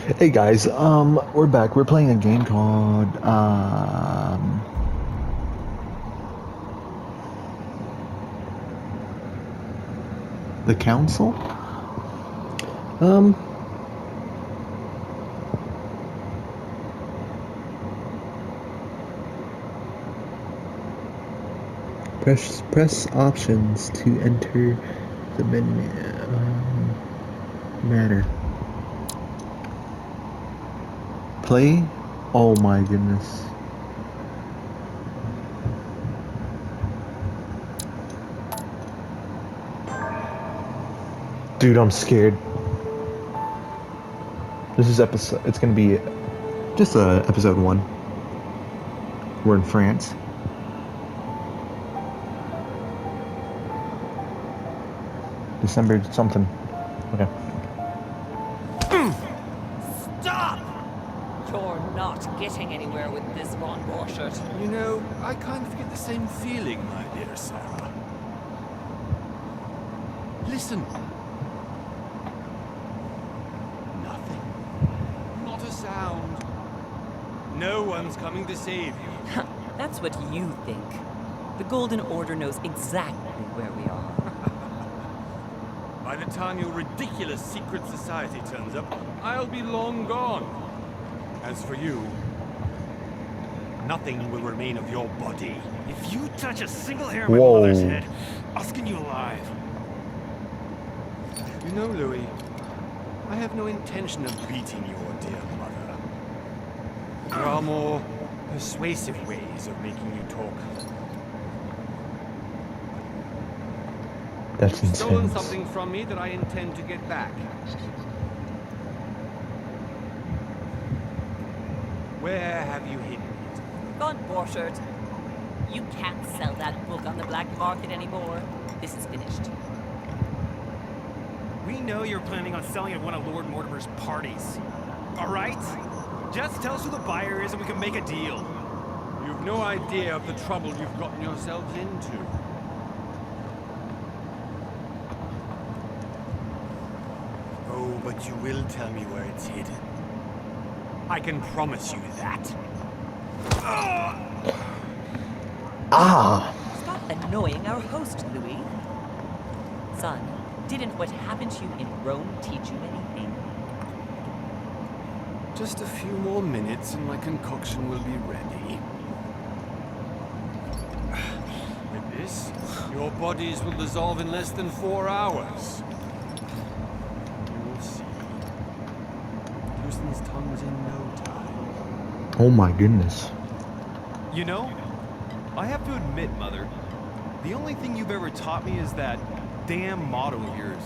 Hey guys, we're back. We're playing a game called the Council. Um, press options to enter the menu matter. Play. Oh my goodness. Dude, I'm scared. This is episode. It's gonna be just episode 1. We're in France. December something. Okay. Stop! You're not getting anywhere with this Von Borchert. You know, I kind of get the same feeling, my dear Sarah. Listen. Nothing. Not a sound. No one's coming to save you. That's what you think. The Golden Order knows exactly where we are. By the time your ridiculous secret society turns up, I'll be long gone. As for you, nothing will remain of your body. If you touch a single hair of my mother's head, I'll skin you alive. You know, Louis, I have no intention of beating your dear mother. There are more persuasive ways of making you talk. That's You've stolen intense. something from me that I intend to get back. Where have you hidden it? Von Borchert, you can't sell that book on the black market anymore. This is finished. We know you're planning on selling at one of Lord Mortimer's parties. All right? Just tell us who the buyer is and we can make a deal. You've no idea of the trouble you've gotten yourselves into. Oh, but you will tell me where it's hidden. I can promise you that. Ah! Stop annoying our host, Louis. Son, didn't what happened to you in Rome teach you anything? Just a few more minutes and my concoction will be ready. With this, your bodies will dissolve in less than 4 hours. You will see. Houston's tongues in no time. Oh my goodness. You know, I have to admit, Mother, the only thing you've ever taught me is that damn motto of yours.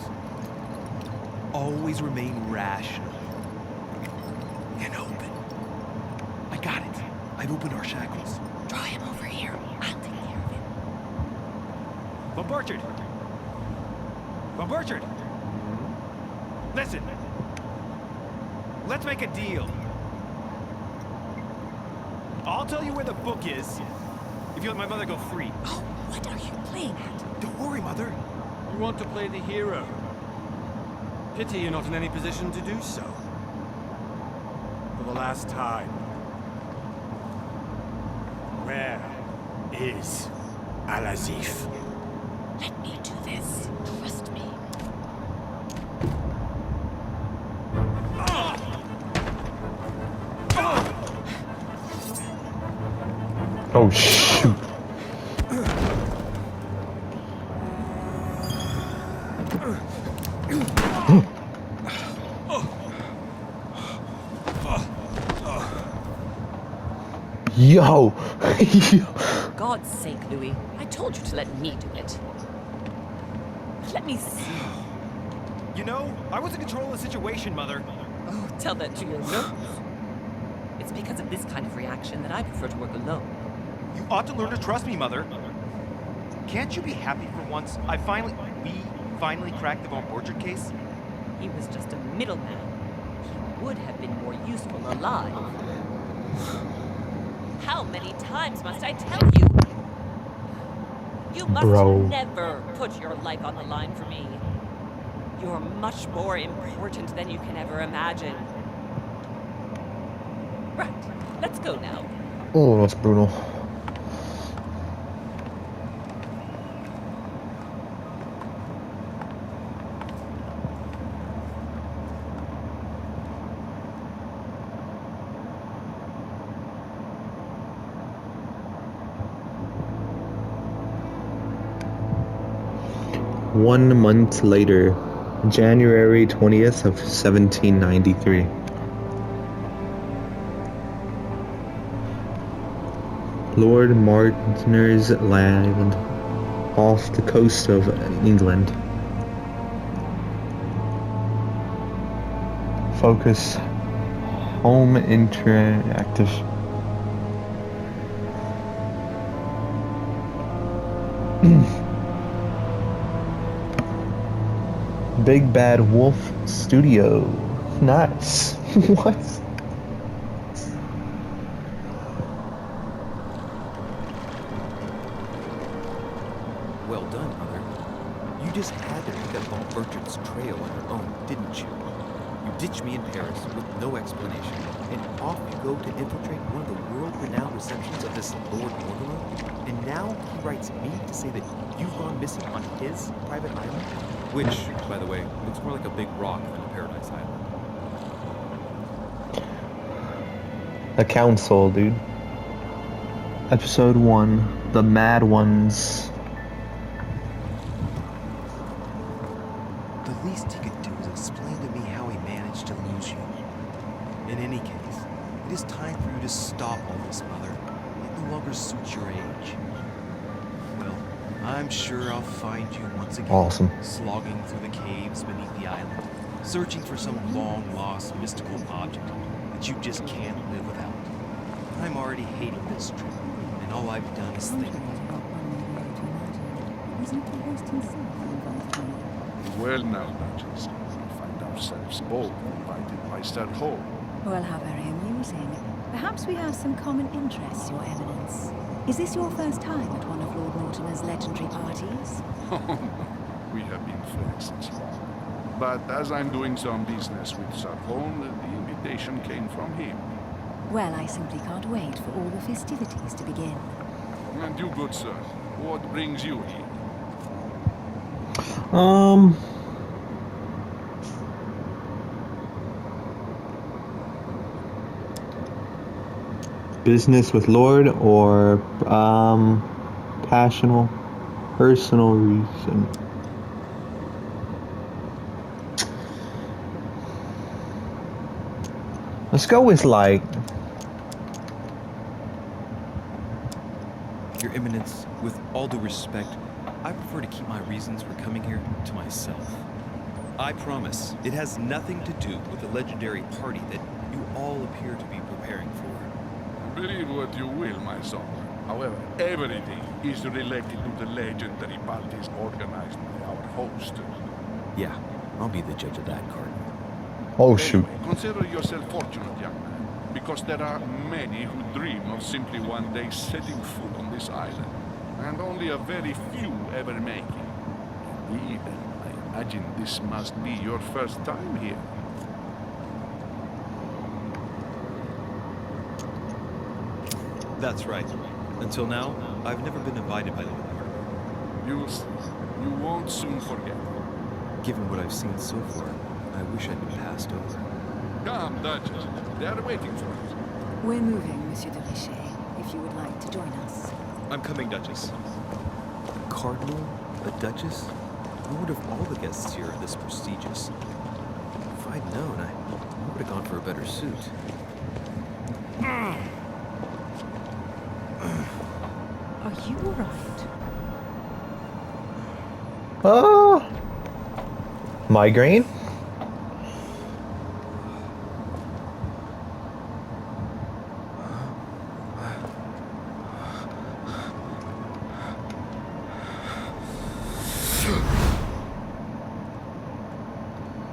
Always remain rational. And open. I got it. I've opened our shackles. Draw him over here. I'll take care of him. Von Borchert! Von Borchert! Listen. Let's make a deal. I'll tell you where the book is if you let my mother go free. Oh, what are you playing at? Don't worry, Mother. You want to play the hero. Pity you're not in any position to do so. For the last time. Where is Al-Azif? Let me do this. Trust me. Oh shoot. Yo! For God's sake, Louis, I told you to let me do it. Let me see. You know, I was in control of the situation, Mother. Oh, tell that to your nose. It's because of this kind of reaction that I prefer to work alone. You ought to learn to trust me, Mother. Can't you be happy for once? We finally cracked the Von Borchert case? He was just a middleman. He would have been more useful alive. How many times must I tell you? You must never put your life on the line for me. You're much more important than you can ever imagine. Right, let's go now. Oh, that's brutal. One month later, January 20th of 1793. Lord Martiner's Land, off the coast of England. Focus, home interactive. Big Bad Wolf Studio. Nice. What? Well done, Mother. You just had to pick up on Bertrand's trail on your own, didn't you? You ditched me in Paris with no explanation, and off you go to infiltrate one of the world-renowned receptions of this Lord Mortimer? And now he writes me to say that you've gone missing on his private island? Which, by the way, looks more like a big rock than a paradise island. The Council, dude. Episode 1, The Mad Ones. The least he could do is explain to me how he managed to lose you. In any case, it is time for you to stop all this, Mother. It no longer suits your age. Well, I'm sure I'll find you once again. Awesome. Slogging through the caves beneath the island, searching for some long-lost mystical object that you just can't live without. I'm already hating this trip, and all I've done is think. Well now, Duchess, we find ourselves both invited by Sir Hall. Well, how very amusing. Perhaps we have some common interests, Your Eminence. Is this your first time at one of Lord Mortimer's legendary parties? Oh no, we have been friends since long. But as I'm doing some business with Sir Hall, the invitation came from him. Well, I simply can't wait for all the festivities to begin. And you, good sir, what brings you here? Business with Lord or personal reason. Let's go with like Your Eminence, with all due respect, I prefer to keep my reasons for coming here to myself. I promise, it has nothing to do with the legendary party that you all appear to be preparing for. Believe what you will, my son. However, everything is related to the legendary parties organized by our host. Yeah, I'll be the judge of that, Cardinal. oh shoot. Anyway, consider yourself fortunate, young man, because there are many who dream of simply one day setting foot on this island, and only a very few ever make it. Indeed, I imagine this must be your first time here. That's right. Until now, I've never been invited by the Lord. You won't soon forget. Given what I've seen so far, I wish I'd been passed over. Come, Duchess. They are waiting for us. We're moving, Monsieur de Richet, if you would like to join us. I'm coming, Duchess. A cardinal? A duchess? I wonder if all the guests here are this prestigious. If I'd known, I would have gone for a better suit. Are you all right? Migraine?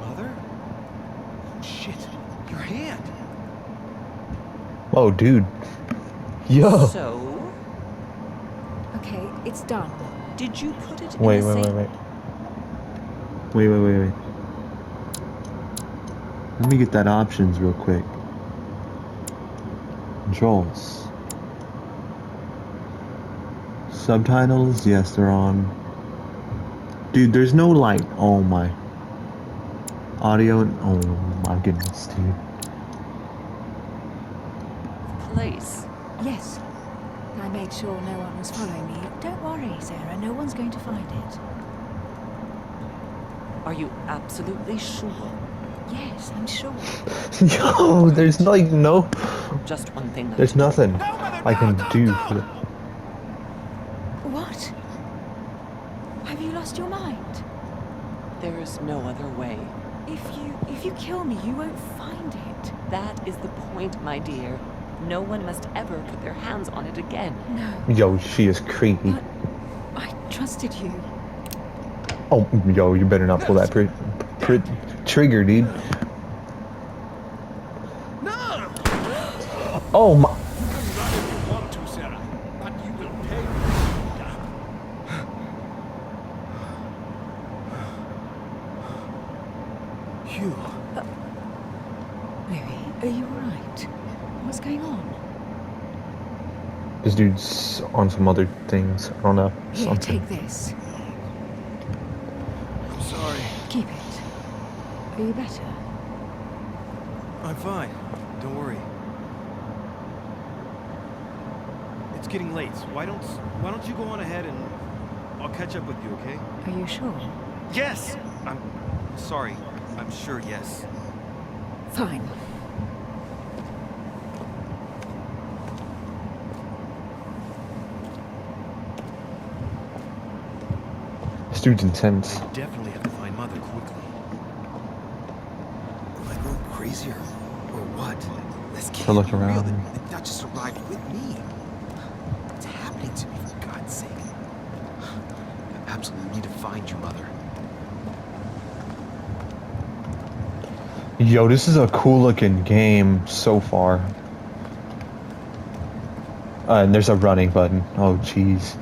Mother? Oh, shit. Your hand. Oh, dude. Yo. So, Okay, it's done. did you put it Wait. in a safe? Wait. Let me get that options real quick. Controls. Subtitles, yes, they're on. Dude, there's no light. Oh my. Audio, oh my goodness, dude. Place. Yes. I made sure no one was following me. Don't worry, Sarah. No one's going to find it. Are you absolutely sure? Yes, I'm sure. Yo, there's like no. Just one thing left. There's nothing I can do for the. What? Have you lost your mind? There is no other way. If you kill me, you won't find it. That is the point, my dear. No one must ever put their hands on it again. No, Yo, she is creepy. but I trusted you. Oh, yo, you better not pull that trigger, dude. No! Oh my. Run if you want to, Sarah, but you will pay. Phew. Louis, are you alright? What's going on? This dude's on some other things. I don't know. Here, Something. take this. I'm sorry. Keep it. Are you better? I'm fine. Don't worry. It's getting late. Why don't you go on ahead and I'll catch up with you, okay? Are you sure? Yes! I'm sorry. I'm sure, yes. Fine. This dude's intense. I definitely have to find Mother quickly. Am I going crazy or what? This I can't look be real. around. The Duchess arrived with me. What's happening to me, for God's sake? I absolutely need to find you, Mother. Yo, this is a cool looking game so far. And there's a running button. Oh, jeez.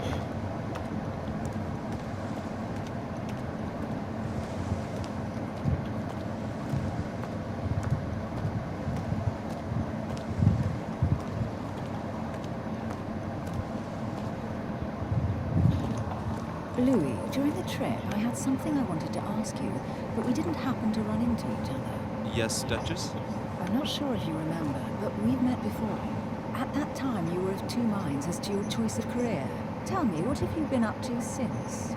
Louis, during the trip, I had something I wanted to ask you, but we didn't happen to run into each other. Yes, Duchess? I'm not sure if you remember, but we've met before. At that time, you were of two minds as to your choice of career. Tell me, what have you been up to since?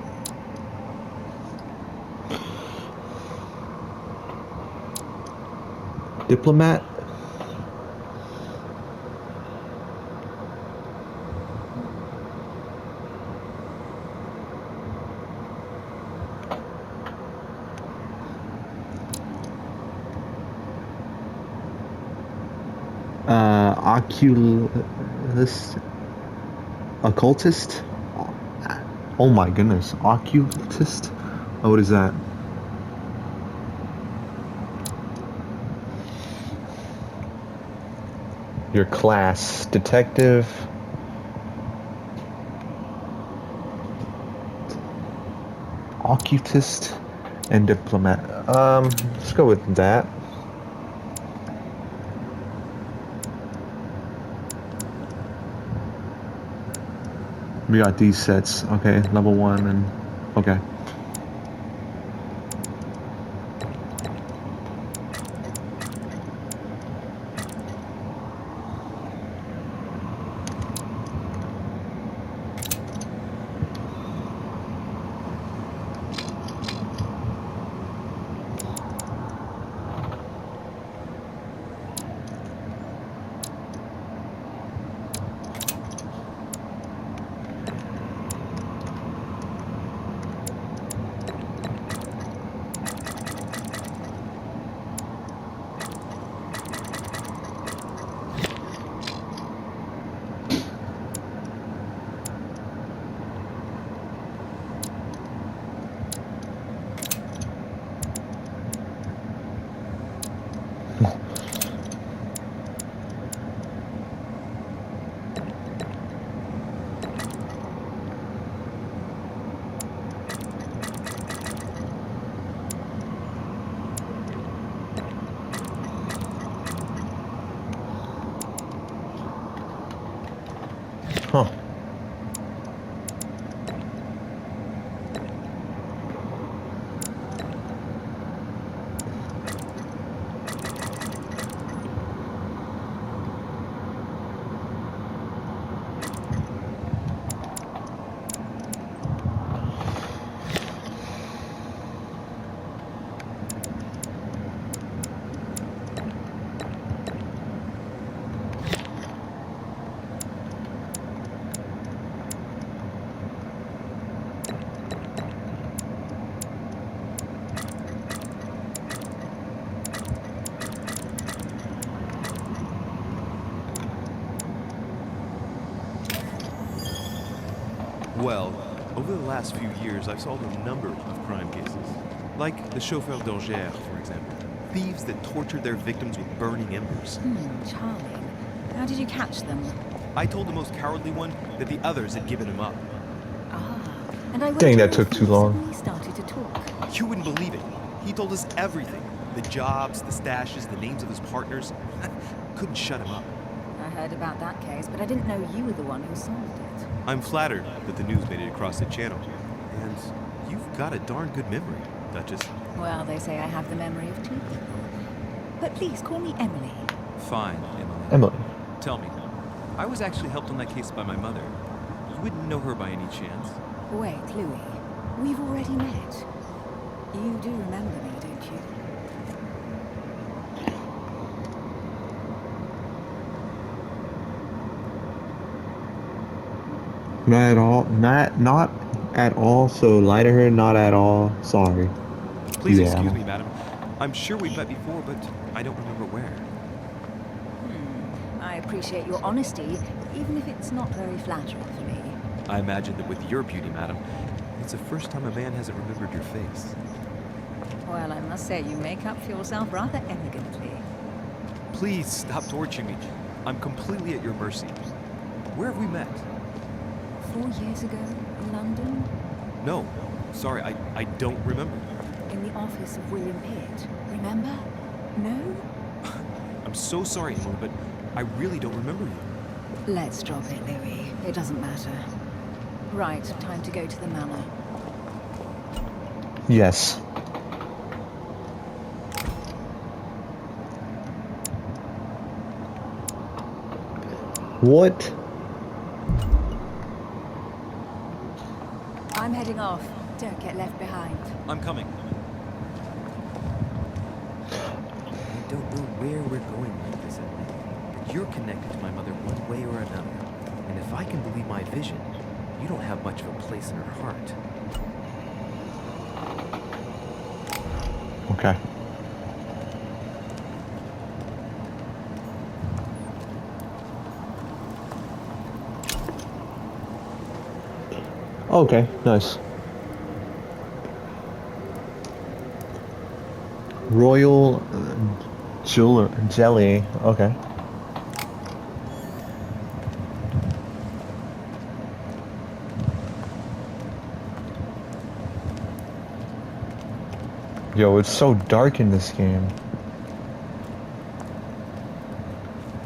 Diplomat? Oculist? Occultist? Oh my goodness, occultist? Oh, what is that? Your class, detective. Occultist and diplomat. Let's go with that. We got these sets. Okay, level 1 and okay. Huh. Well, over the last few years, I've solved a number of crime cases. Like the chauffeur d'Angers, for example. Thieves that tortured their victims with burning embers. Charming. How did you catch them? I told the most cowardly one that the others had given him up. Ah, and I Dang, that took too long. He started to talk. You wouldn't believe it. He told us everything. The jobs, the stashes, the names of his partners. Couldn't shut him up. I heard about that case, but I didn't know you were the one who solved it. I'm flattered that the news made it across the channel. And you've got a darn good memory, Duchess. Well, they say I have the memory of two people. But please, call me Emily. Fine, Emily. Emily. Tell me, I was actually helped on that case by my mother. You wouldn't know her by any chance? Wait, Louis. We've already met. You do remember me, don't you? Not at all. Not at all. So lie to her. Not at all. Sorry. Please Yeah. excuse me, madam. I'm sure we've met before, but I don't remember where. I appreciate your honesty, even if it's not very flattering for me. I imagine that with your beauty, madam, it's the first time a man hasn't remembered your face. Well, I must say you make up for yourself rather elegantly. Please stop torturing me. I'm completely at your mercy. Where have we met? 4 years ago, in London, No, sorry, I don't remember. in the office of William Pitt. Remember? No? I'm so sorry, Emily, but I really don't remember you. Let's drop it, Louis. It doesn't matter. Right, time to go to the manor. Yes. What? I'm heading off. Don't get left behind. I'm coming. I don't know where we're going with this, Emily, but you're connected to my mother one way or another. And if I can believe my vision, you don't have much of a place in her heart. Okay. Okay, nice. Royal jelly. Okay. Yo, it's so dark in this game.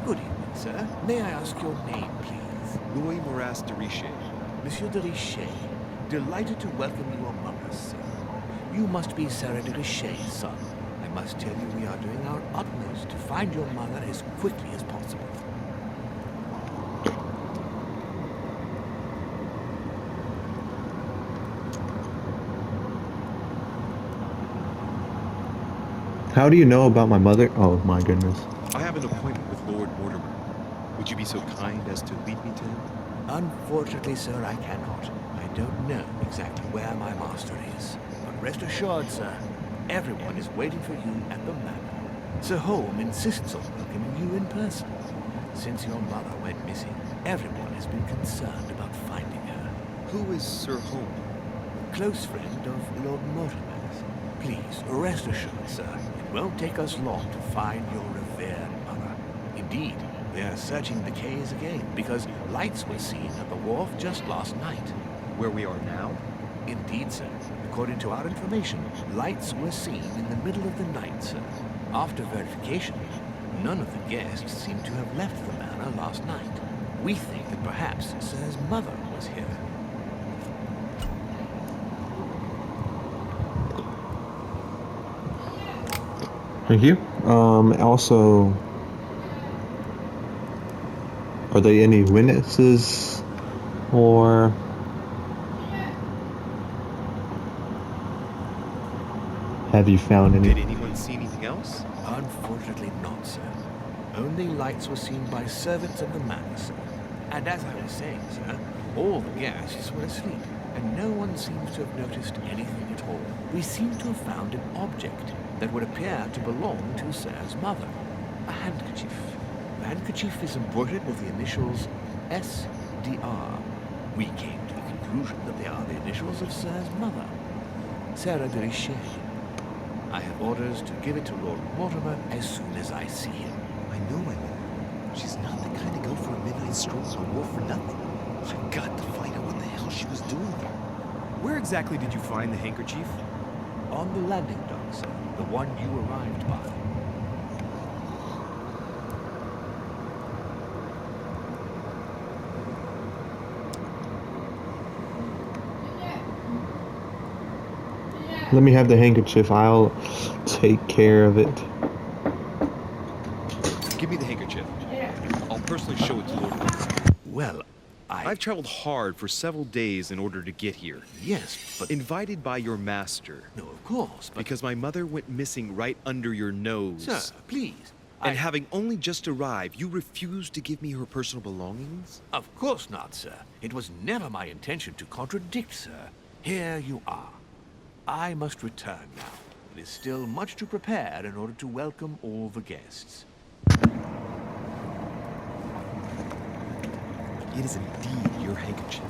Good evening, sir. May I ask your name, please? Louis Moras de Richet. Monsieur de Richet. Delighted to welcome you among us, sir. You must be Sarah de Richet, son. I must tell you we are doing our utmost to find your mother as quickly as possible. How do you know about my mother? Oh my goodness. I have an appointment with Lord Mortimer. Would you be so kind as to lead me to him? Unfortunately, sir, I cannot. I don't know exactly where my master is. But rest assured, sir, everyone is waiting for you at the manor. Sir Holm insists on welcoming you in person. Since your mother went missing, everyone has been concerned about finding her. Who is Sir Holm? Close friend of Lord Mortimer's. Please, rest assured, sir, it won't take us long to find your revered mother. Indeed, we are searching the quays again because lights were seen at the wharf just last night. Where we are now? Indeed, sir. According to our information, lights were seen in the middle of the night, sir. After verification, none of the guests seem to have left the manor last night. We think that perhaps Sir's mother was here. Thank you. Also, are there any witnesses or have you found any? Did anyone see anything else? Unfortunately not, sir. Only lights were seen by servants of the manor, sir. And as I was saying, sir, all the guests were asleep, and no one seems to have noticed anything at all. We seem to have found an object that would appear to belong to Sir's mother. A handkerchief. The handkerchief is embroidered with the initials SDR. We came to the conclusion that they are the initials of Sir's mother, Sarah de Richet. I have orders to give it to Lord Mortimer as soon as I see him. I know, Emily. She's not the kind of girl for a midnight stroll on war for nothing. I've got to find out what the hell she was doing there. Where exactly did you find the handkerchief? On the landing dock, sir. The one you arrived by. Let me have the handkerchief. I'll take care of it. Give me the handkerchief. I'll personally show it to Lord. Well, I've traveled hard for several days in order to get here. Yes, but... Invited by your master. No, of course, but... Because my mother went missing right under your nose. Sir, please. And having only just arrived, you refused to give me her personal belongings? Of course not, sir. It was never my intention to contradict, sir. Here you are. I must return now. It is still much to prepare in order to welcome all the guests. It is indeed your handkerchief.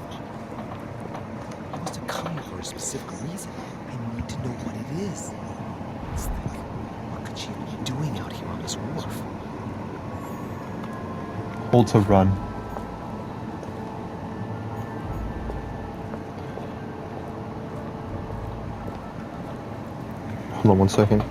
You must have come here for a specific reason. I need to know what it is. Let's think. What could she be doing out here on this wharf? Hold to run. Hold on 1 second.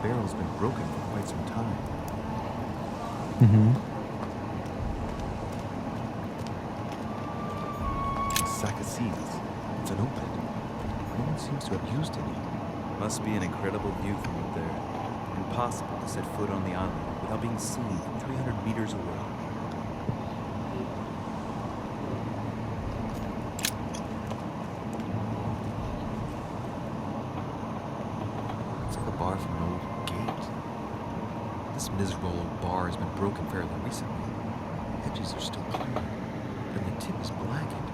The barrel's been broken for quite some time. A sack of seeds. It's unopened. No one seems to have used any. Must be an incredible view from up there. Impossible to set foot on the island without being seen from 300 meters away. It's like a bar from an old gate. This miserable old bar has been broken fairly recently. The edges are still clear, and the tip is blackened.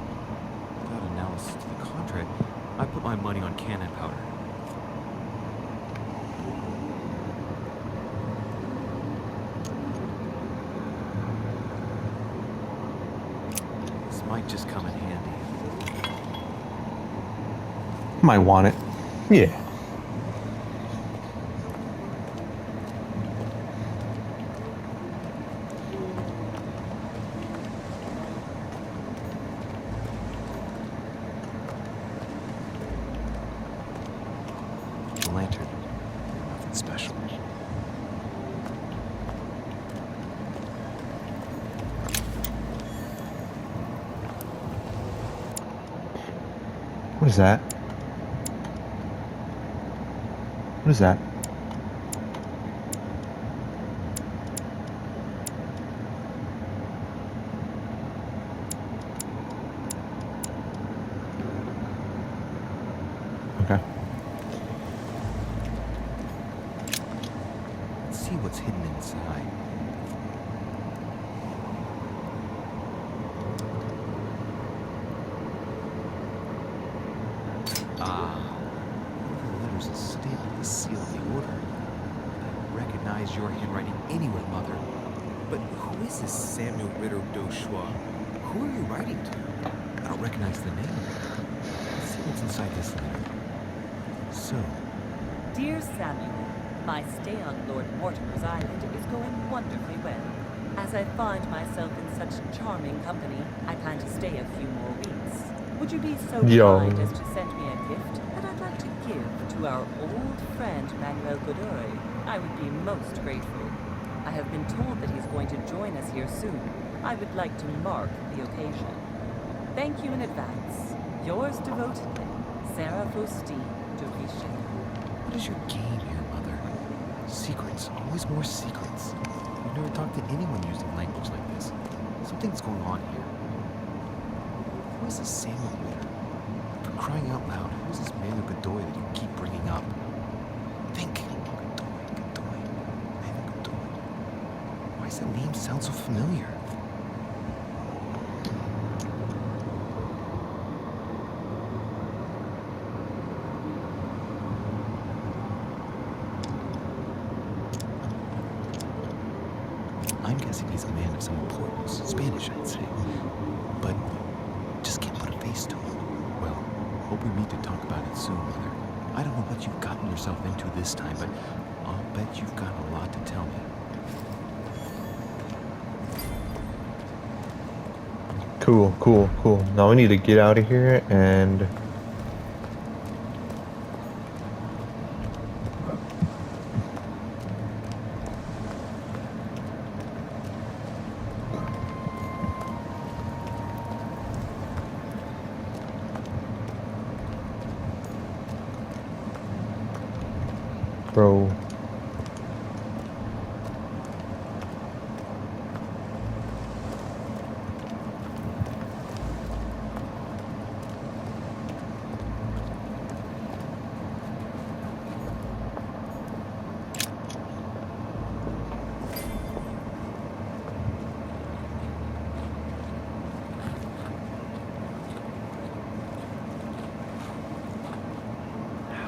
Without analysis to the contrary, I put my money on cannon powder. This might just come in handy. Might want it. Yeah. The lantern. Nothing special. What is that? What is that? Okay. Let's see what's hidden inside. The letters and stamp the seal of the order. I don't recognize your handwriting anywhere, Mother. But who is this Samuel Ritter Dauchois? Who are you writing to? I don't recognize the name. Let's see what's inside this letter. So, Dear Samuel, my stay on Lord Mortimer's Island is going wonderfully well. As I find myself in such charming company, I plan to stay a few more weeks. Would you be so kind as to send me a gift that I'd like to give to our old friend Manuel Godoy? I would be most grateful. I have been told that he's going to join us here soon. I would like to mark the occasion. Thank you in advance. Yours devotedly, Sarah Faustine de Richet. what is your game here, Mother? Secrets. Always more secrets. I've never talked to anyone using language like this. Something's going on here. Who is this Samuel Ritter? For crying out loud, who is this Manuel Godoy that you keep bringing up? Think. Godoy. Manuel Godoy. Why does that name sound so familiar? I'm guessing he's a man of some importance. Spanish, I'd say. But just can't put a face to him. Well, hope we meet to talk about it soon, Mother. I don't know what you've gotten yourself into this time, but I'll bet you've got a lot to tell me. Cool, cool, cool. Now we need to get out of here and... Bro.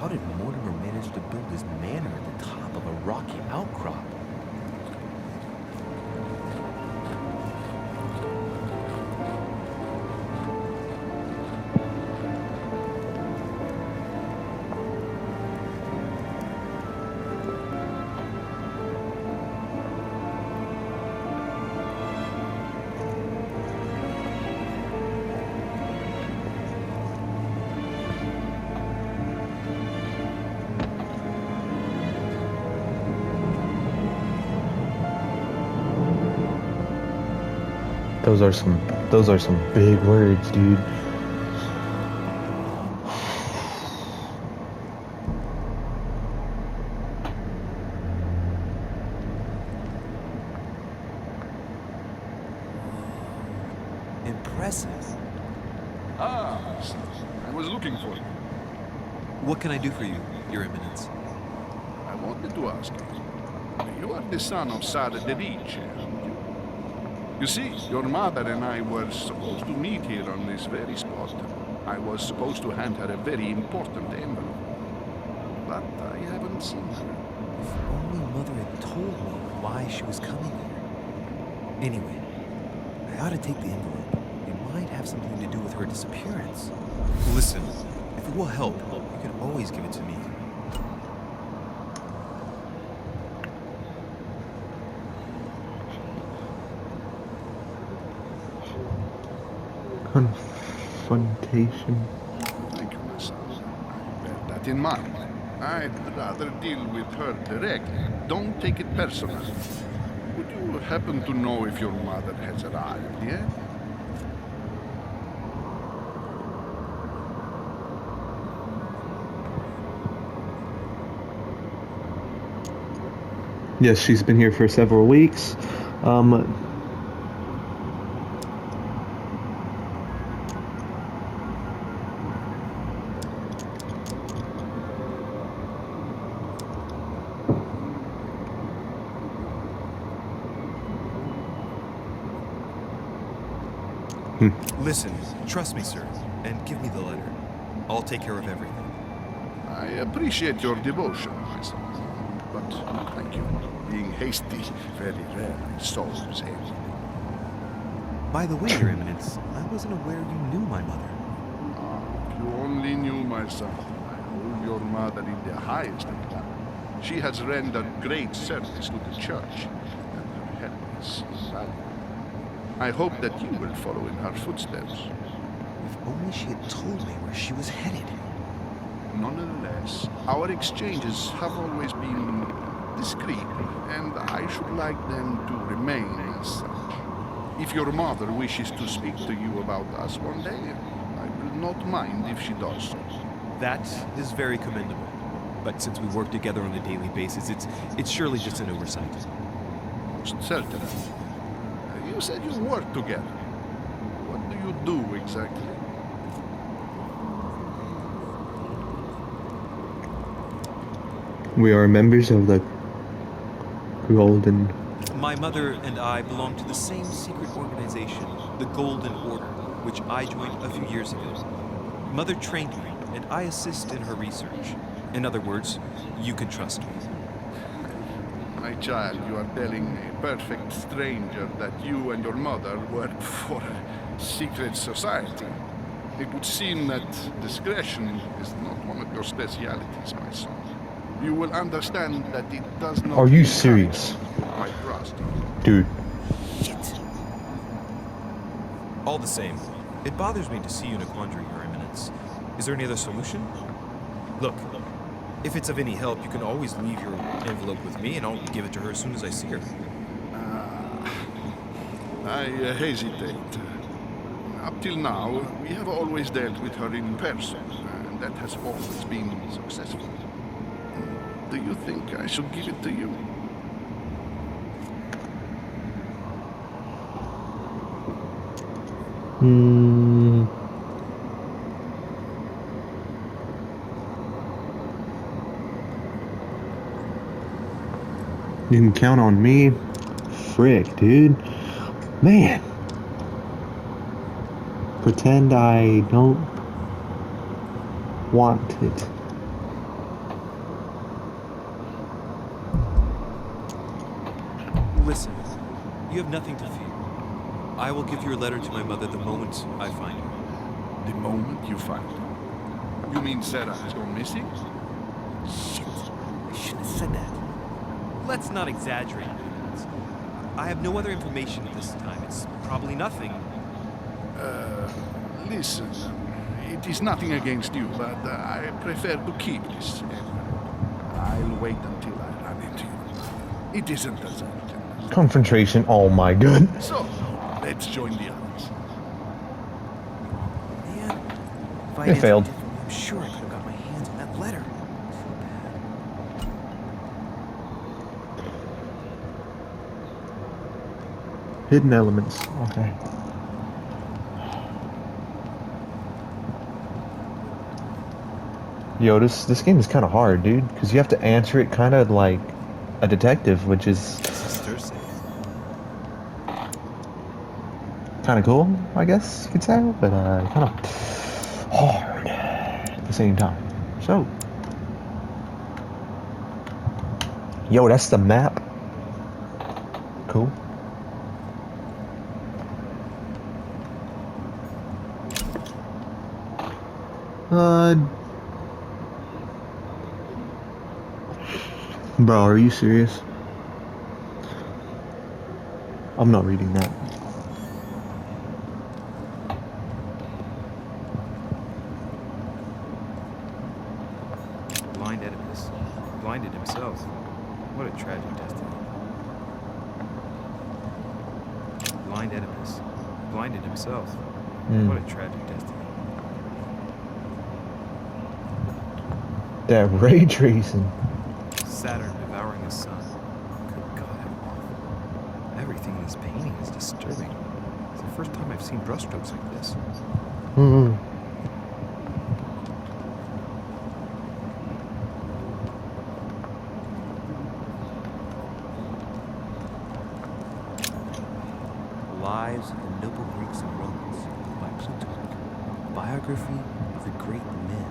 How did Mortimer manage to build his manor at the top of a rocky outcrop? Those are some big words, dude. Impressive. Ah, I was looking for you. What can I do for you, Your Eminence? I wanted to ask you. You are the son of Sara de Ricci, aren't you? You see, your mother and I were supposed to meet here on this very spot. I was supposed to hand her a very important envelope. But I haven't seen her. If only Mother had told me why she was coming here. Anyway, I ought to take the envelope. It might have something to do with her disappearance. Listen, if it will help, you can always give it to me. Confrontation. Thank you, my son. Bear that in mind. I'd rather deal with her directly. Don't take it personal. Would you happen to know if your mother has arrived yet? Yes, she's been here for several weeks. Listen, trust me, sir, and give me the letter. I'll take care of everything. I appreciate your devotion, my son. But thank you. Being hasty very rarely solves anything. By the way, Your Eminence, I wasn't aware you knew my mother. Ah, if you only knew, my son. I hold your mother in the highest regard. She has rendered great service to the church, and her help is invaluable. I hope that you will follow in her footsteps. If only she had told me where she was headed. Nonetheless, our exchanges have always been discreet, and I should like them to remain as such. If your mother wishes to speak to you about us one day, I will not mind if she does so. That is very commendable. But since we work together on a daily basis, it's surely just an oversight. Most certainly. You said you work together. What do you do exactly? We are members of the Golden. My mother and I belong to the same secret organization, the Golden Order, which I joined a few years ago. Mother trained me, and I assist in her research. In other words, you can trust me. My child, you are telling a perfect stranger that you and your mother work for a secret society. It would seem that discretion is not one of your specialities, my son. You will understand that it does not... Are you serious? My trust. Dude. Shit. All the same, it bothers me to see you in a quandary, Your Eminence. Is there any other solution? Look, if it's of any help, you can always leave your envelope with me, and I'll give it to her as soon as I see her. I hesitate. Up till now, we have always dealt with her in person, and that has always been successful. Do you think I should give it to you? You can count on me. Frick, dude. Man. Pretend I don't want it. Listen, you have nothing to fear. I will give your letter to my mother the moment I find her. The moment you find her. You mean Sarah has gone missing? Shit. I shouldn't have said that. Let's not exaggerate, Your Eminence. I have no other information at this time. It's probably nothing. Listen. It is nothing against you, but I prefer to keep this. I'll wait until I run into you. It isn't as urgent. Confrontation, oh my god. So, let's join the others. Man, if I It had failed. differently, I'm sure I could have got my hands on that letter. Hidden elements. Okay. Yo, this game is kind of hard, dude, because you have to answer it kind of like a detective, which is Sister, kind of cool, I guess you could say, but kind of hard at the same time. So, yo, that's the map. Cool. Bro, are you serious? I'm not reading that. Blind Oedipus. Blinded himself. What a tragic destiny. Blind Oedipus. Blinded himself. What a tragic destiny. That ray tracing. Saturn devouring the sun. Good God, how awful. Everything in this painting is disturbing. It's the first time I've seen brushstrokes like this. Lives of the noble Greeks and Romans. biography of the great men.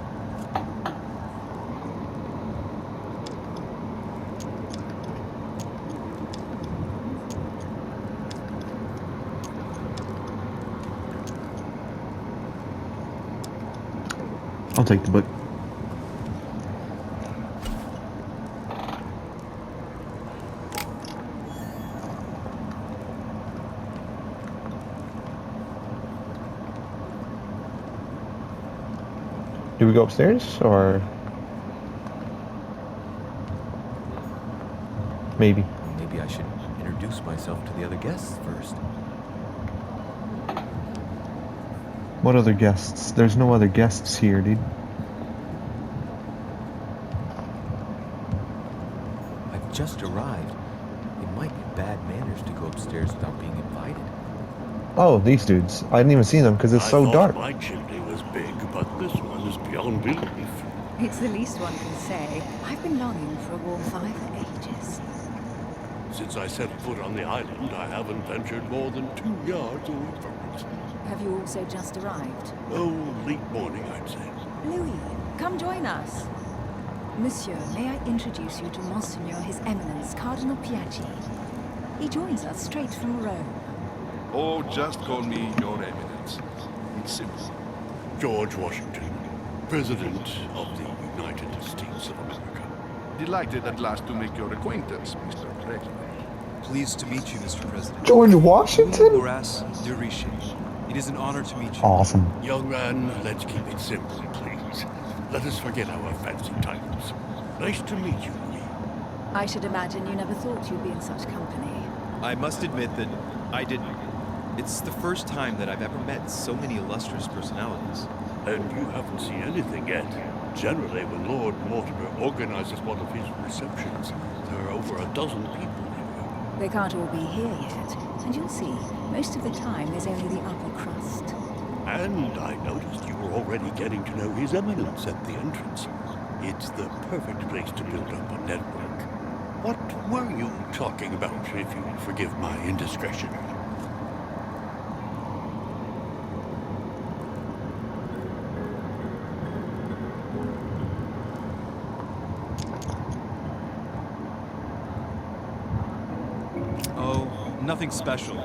I'll take the book. Do we go upstairs or maybe? Maybe I should introduce myself to the other guests first. What other guests? There's no other guests here, dude. I've just arrived. It might be bad manners to go upstairs without being invited. Oh, these dudes. I didn't even see them because it's I so thought dark. my chimney was big, but this one is beyond belief. It's the least one can say. I've been longing for a warm fire for ages. Since I set foot on the island, I haven't ventured more than 2 yards away from it. Have you also just arrived? Oh, late morning, I'd say. Louis, come join us. Monsieur, may I introduce you to Monseigneur His Eminence, Cardinal Piaggi. He joins us straight from Rome. Oh, just call me Your Eminence. It's simple. George Washington, President of the United States of America. Delighted at last to make your acquaintance, Mr. President. Pleased to meet you, Mr. President. George Washington? Horace de Richelieu. It is an honor to meet you. Awesome. Young man, let's keep it simple, please. Let us forget our fancy titles. Nice to meet you, Louis. I should imagine you never thought you'd be in such company. I must admit that I didn't. It's the first time that I've ever met so many illustrious personalities. And you haven't seen anything yet. Generally, when Lord Mortimer organizes one of his receptions, there are over a dozen people here. They can't all be here yet. And you'll see, most of the time there's only the upper crust. And I noticed you were already getting to know His Eminence at the entrance. It's the perfect place to build up a network. What were you talking about, if you forgive my indiscretion? Oh, nothing special.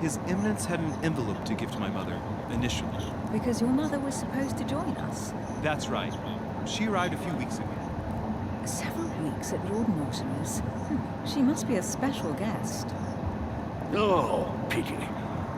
His Eminence had an envelope to give to my mother, initially. Because your mother was supposed to join us. That's right. She arrived a few weeks ago. Several weeks at Lord Mortimer's. She must be a special guest. Oh, pity.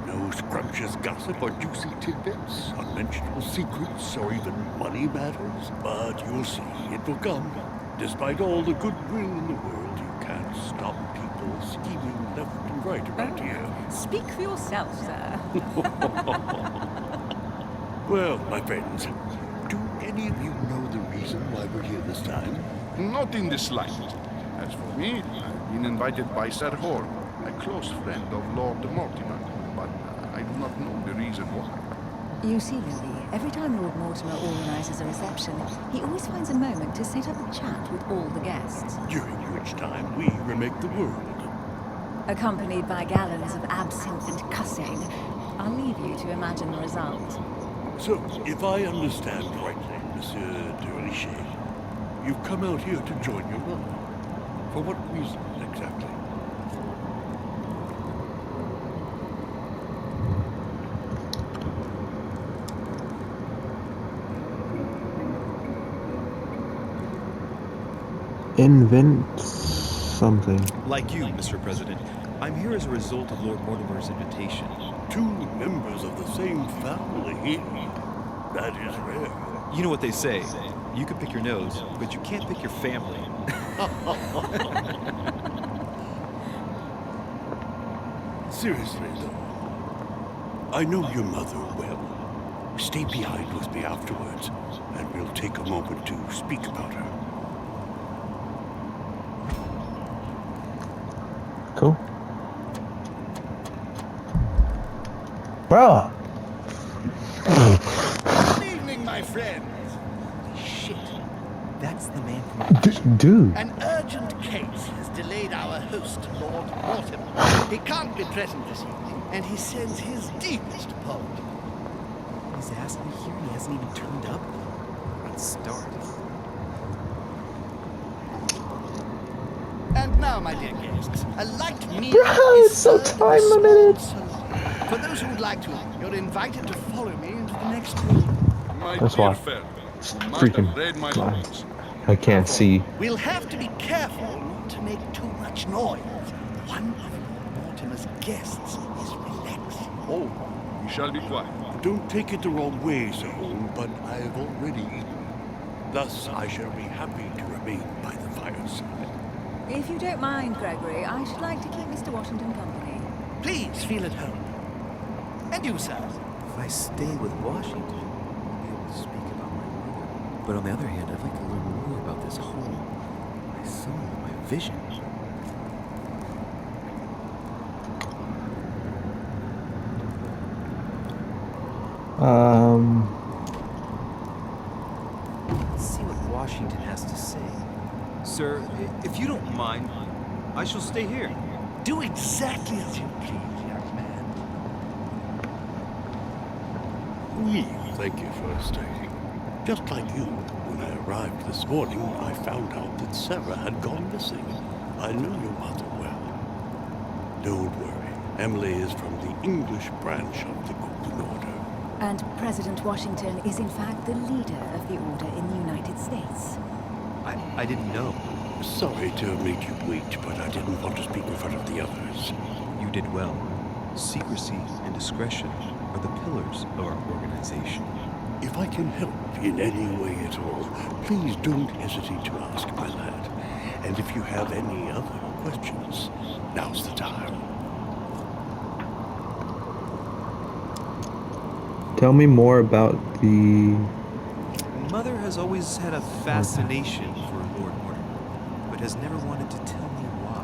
No scrumptious gossip or juicy tidbits, unmentionable secrets, or even money matters. But you'll see, it will come. Despite all the goodwill in the world, you can't stop people scheming left and right around here. Speak for yourself, sir. Well, my friends, do any of you know the reason why we're here this time? Not in the slightest. As for me, I've been invited by Sir Horn, a close friend of Lord Mortimer, but I do not know the reason why. You see, Louis, every time Lord Mortimer organizes a reception, he always finds a moment to set up a chat with all the guests. During which time we remake the world. Accompanied by gallons of absinthe and cussing. I'll leave you to imagine the result. So, if I understand rightly, Monsieur de Richelieu, you've come out here to join your mother. For what reason, exactly? Invent something. Like you, Mr. President, I'm here as a result of Lord Mortimer's invitation. 2 members of the same family. That is rare. You know what they say. You can pick your nose, but you can't pick your family. Seriously, though, I know your mother well. Stay behind with me afterwards, and we'll take a moment to speak about her. Cool. Bro. Good evening, my friends. Shit. That's the man from... Dude. An urgent case has delayed our host, Lord Mortimer. He can't be present this evening, and he sends his deepest apologies. He's asked me here and he hasn't even turned up? Let's start. And now, my dear guests, a light meal Bro, is it's so served in the time small limited. salon. For those who would like to, you're invited to follow me into the next room. My That's dear why. fellow, It's you must have freaking read my fly. thoughts. I can't see. We'll have to be careful not to make too much noise. One of Lord Mortimer's guests is relaxing. Oh, we shall be quiet. Don't take it the wrong way, Sir Holm, but I've already eaten. Thus, I shall be happy to remain by the fireside. If you don't mind, Gregory, I should like to keep Mr. Washington company. Please feel at home. And you, sir? If I stay with Washington, I'll be able to speak about my mother. But on the other hand, I'd like to learn more about this home, my son, my vision. Let's see what Washington has to say. Sir, if you don't mind, I shall stay here. Do exactly as you please, young man. Oui, thank you for staying. Just like you, when I arrived this morning, I found out that Sarah had gone missing. I know your mother well. Don't worry, Emily is from the English branch of the Golden Order. And President Washington is in fact the leader of the order in the United States. I didn't know. Sorry to have made you wait, but I didn't want to speak in front of the others. You did well. Secrecy and discretion are the pillars of our organization. If I can help in any way at all, please don't hesitate to ask, my lad. And if you have any other questions, now's the time. Tell me more about the... Mother has always had a fascination for Lord Mortimer, but has never wanted to tell me why.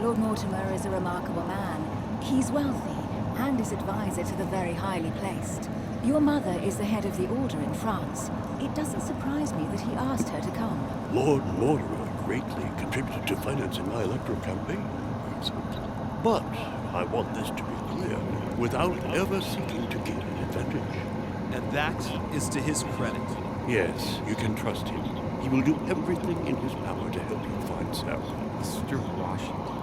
Lord Mortimer is a remarkable man. He's wealthy and is advisor to the very highly placed. Your mother is the head of the order in France. It doesn't surprise me that he asked her to come. Lord Mortimer greatly contributed to financing my electoral campaign, but I want this to be clear, without ever seeking to gain an advantage. And that is to his credit. Yes, you can trust him. He will do everything in his power to help you find Sarah. Mr. Washington,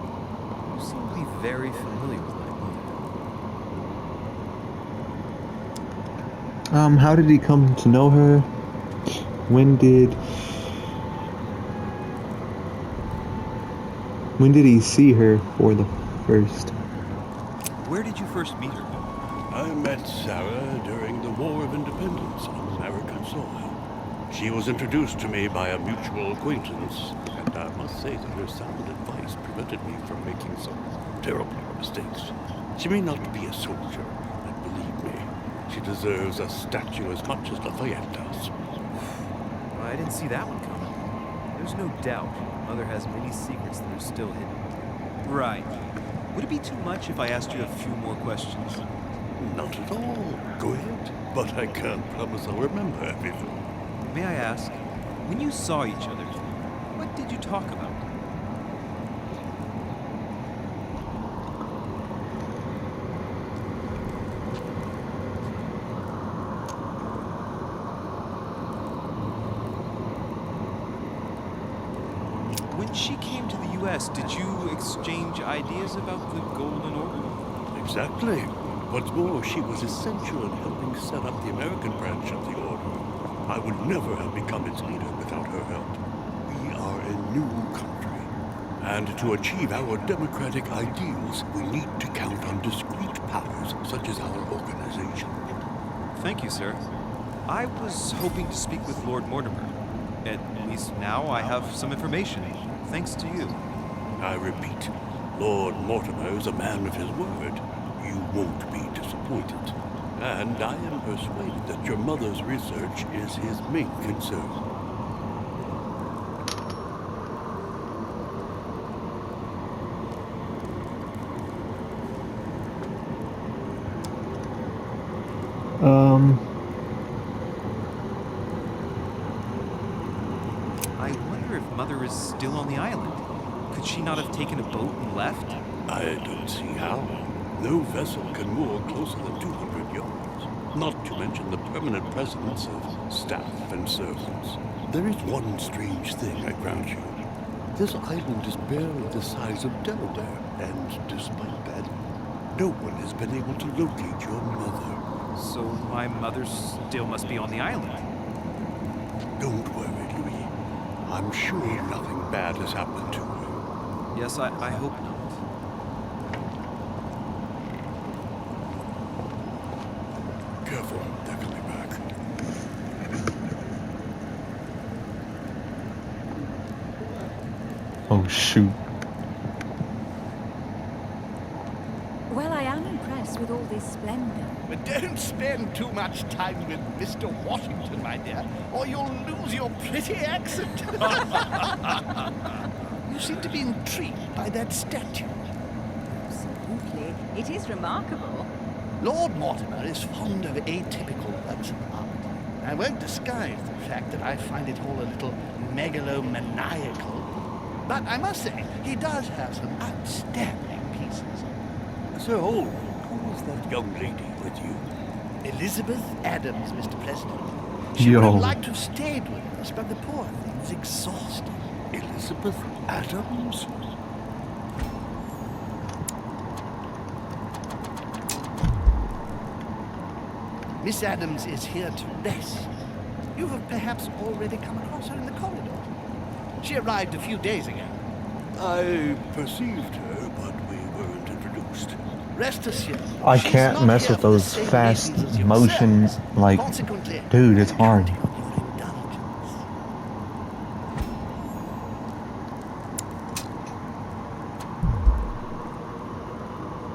you seem to be very familiar with my mother. How did he come to know her? When did he see her for the first? Where did you first meet her? I met Sarah during the War of Independence on American soil. She was introduced to me by a mutual acquaintance, and I must say that her sound advice prevented me from making some terrible mistakes. She may not be a soldier, but believe me, she deserves a statue as much as Lafayette does. I didn't see that one coming. There's no doubt Mother has many secrets that are still hidden. Right. Would it be too much if I asked you a few more questions? Not at all. Go ahead. But I can't promise I'll remember everything. May I ask, when you saw each other, what did you talk about? When she came to the U.S., did you exchange ideas about the Golden Order? Exactly. What's more, she was essential in helping set up the American branch of the Order. I would never have become its leader without her help. We are a new country, and to achieve our democratic ideals, we need to count on discrete powers such as our organization. Thank you, sir. I was hoping to speak with Lord Mortimer. At least now I have some information, thanks to you. I repeat, Lord Mortimer is a man of his word. You won't be disappointed. And I am persuaded that your mother's research is his main concern. I wonder if Mother is still on the island. Could she not have taken a boat and left? I don't see how. No vessel can moor closer than 200 yards. not to mention the permanent presence of staff and servants. There is one strange thing, I grant you. This island is barely the size of Delaware, and despite that, no one has been able to locate your mother. So my mother still must be on the island. Don't worry, Louis. I'm sure nothing bad has happened to her. Yes, I hope not. Careful, they're coming back. Oh shoot. Well, I am impressed with all this splendor. But don't spend too much time with Mr. Washington, my dear, or you'll lose your pretty accent. You seem to be intrigued by that statue. Absolutely. It is remarkable. Lord Mortimer is fond of atypical works of art. I won't disguise the fact that I find it all a little megalomaniacal. But I must say, he does have some outstanding pieces. So, who is that young lady with you? Elizabeth Adams, Mr. President. She Yo. would have liked to have stayed with us, but the poor thing is exhausted. Elizabeth Adams? Miss Adams is here to rest. You have perhaps already come across her in the corridor. She arrived a few days ago. I perceived her, but we weren't introduced. Rest assured, I she's can't not mess here with for the those same fast reasons as motion, yourselves. like, Consequently, dude, it's I'm hard. counting on your indulgence.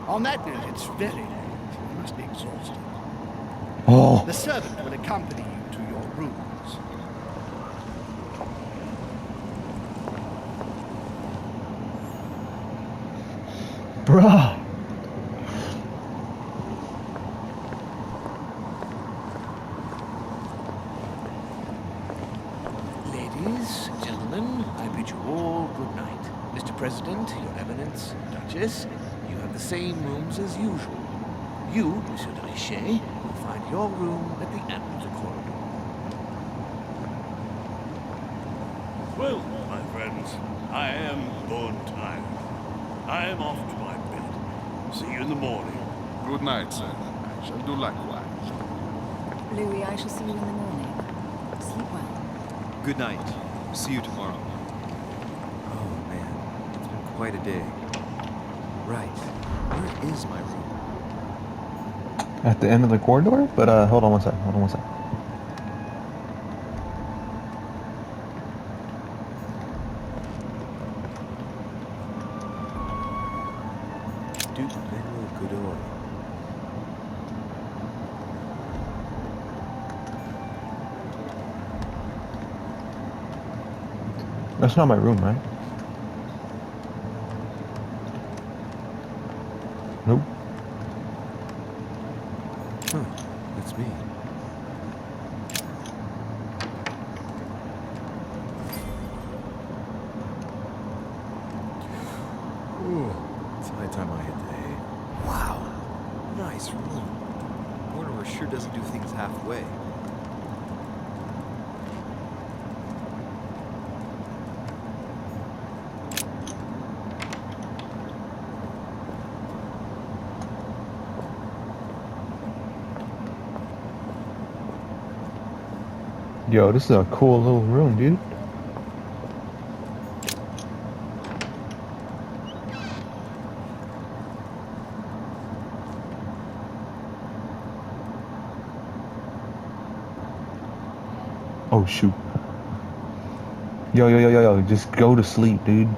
On that note, it's very late. You must be exhausted. Oh, The servant will accompany you to your rooms. bruh. Ladies, gentlemen, I bid you all good night. Mr. President, Your Eminence, Duchess, you have the same rooms as usual. You, Monsieur de Richet, will find your room at the end of the corridor. Well, my friends, I am bone tired. I am off to my bed. See you in the morning. Good night, sir. I shall do likewise. Louis, I shall see you in the morning. Sleep well. Good night. See you tomorrow. Oh man, it's been quite a day. Right. Where is my room? At the end of the corridor? But hold on one sec. Hold on one sec. Duke Manuel Godoy. That's not my room, right? Nope. Huh, that's me. Ooh, it's high time I hit the hay. Wow, nice room. Mortimer sure doesn't do things halfway. Yo, this is a cool little room, dude. Oh shoot. Yo, just go to sleep, dude.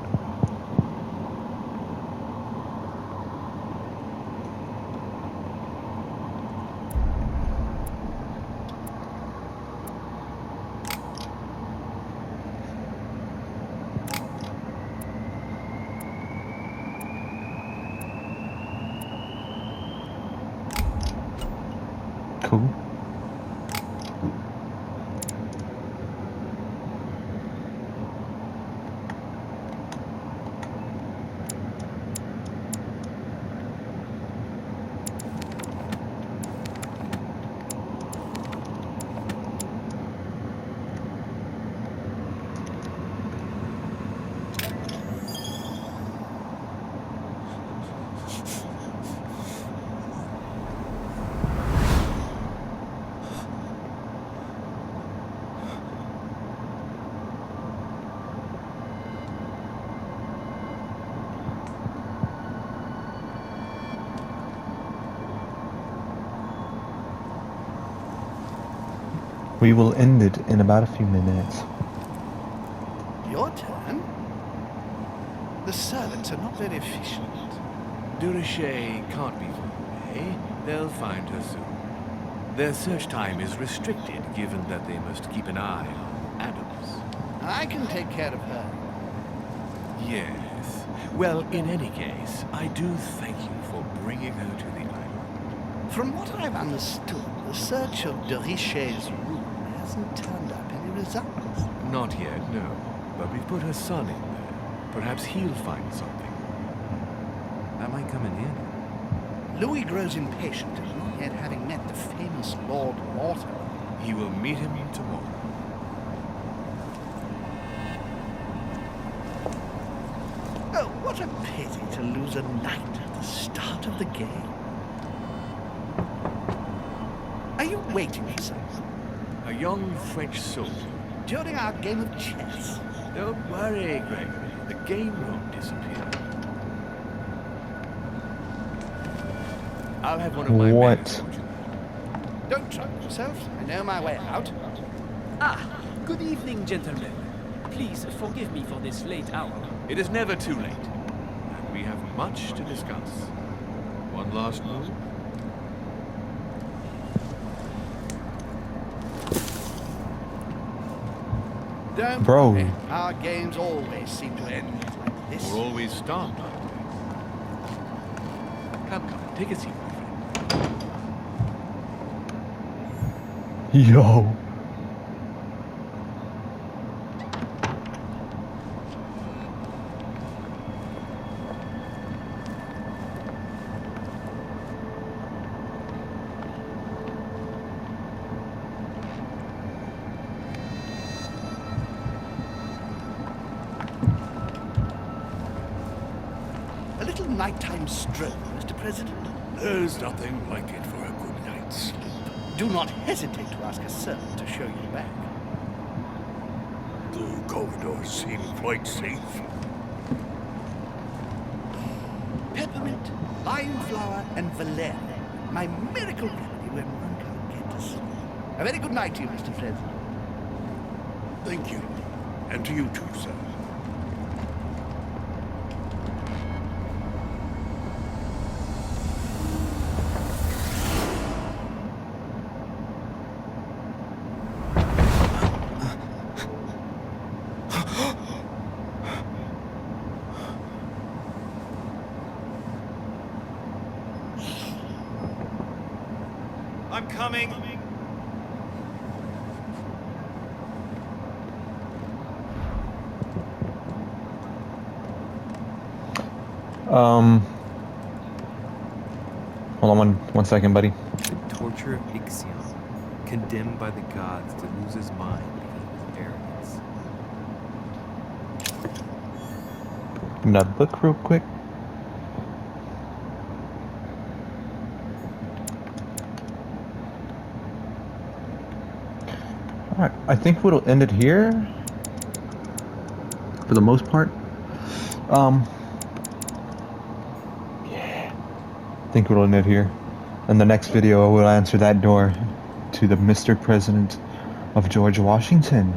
Cool. We will end it in about a few minutes. Your turn? The servants are not very efficient. Durocher can't be far away. They'll find her soon. Their search time is restricted, given that they must keep an eye on Adams. I can take care of her. Yes. Well, in any case, I do thank you for bringing her to the island. From what I've understood, the search of Durocher's room hasn't turned up any results. Not yet, no. But we've put her son in there. Perhaps he'll find something. That might come in handy. Louis grows impatient at not yet having met the famous Lord Mortimer. He will meet him tomorrow. Oh, what a pity to lose a knight at the start of the game. Are you waiting for someone? A young French soldier. During our game of chess? Don't worry, Gregory. The game won't disappear. I'll have one of my What? men escort you. Don't trouble yourself. I know my way out. Ah, good evening, gentlemen. Please forgive me for this late hour. It is never too late. And we have much to discuss. One last move? Don't Bro. worry. Our games always seem to end like this. Or always start, don't they? Come, take a seat, my friend. Yo. A little nighttime stroll, Mr. President. There's nothing like it for a good night's sleep. Do not hesitate to ask a servant to show you back. The corridors seem quite safe. Peppermint, lime flower, and valerian. My miracle remedy when one can't get to sleep. A very good night to you, Mr. President. Thank you. And to you too, sir. I'm coming. Hold on one second, buddy. The torture of Ixion, condemned by the gods to lose his mind because of his arrogance. Give me that book real quick. Alright, I think we'll end it here. For the most part. Yeah. I think we'll end it here. In the next video, we'll answer that door to the Mr. President of George Washington.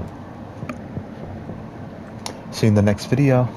See you in the next video.